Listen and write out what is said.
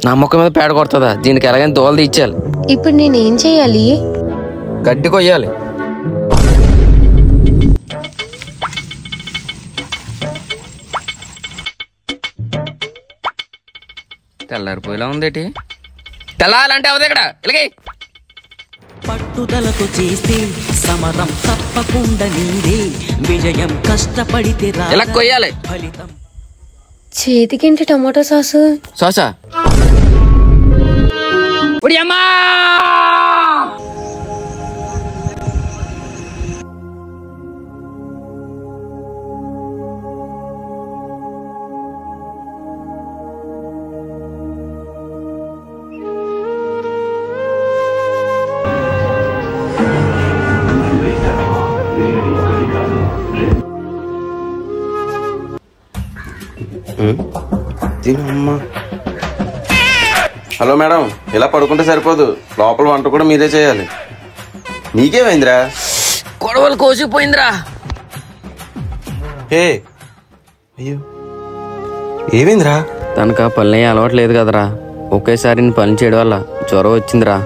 నా మొక్క మీద పేడ కొడుతుందా? దీనికి ఎలాగైనా దోవలు తీర్చాలి. ఇప్పుడు నేనేం చెయ్యాలి? గడ్డి కొయ్యాలి. తెల్లారిపోయేలా ఉందేటి? తెల్లాలంటే అవదు ఇక్కడ. ఇలాగే పట్టుదలతో చేస్తే సమరం తప్పకుండా నీదే విజయం. కష్టపడితే ఇలా కొయ్యాలి. ఫలితం. చేతికింటి టమాటో సాసు. సాసా అమ్మా హలో మేడం, ఇలా పడుకుంటే సరిపోదు, లోపల వంట కూడా మీరే చేయాలి. నీకేమైందిరా? గొడవలు కోసిపోయిందిరా. ఏ అయ్యో ఏమైందిరా? తనకు ఆ పనులు అలవాటు లేదు కదరా. ఒకేసారి పని చేయడం వల్ల జ్వరం వచ్చిందిరా.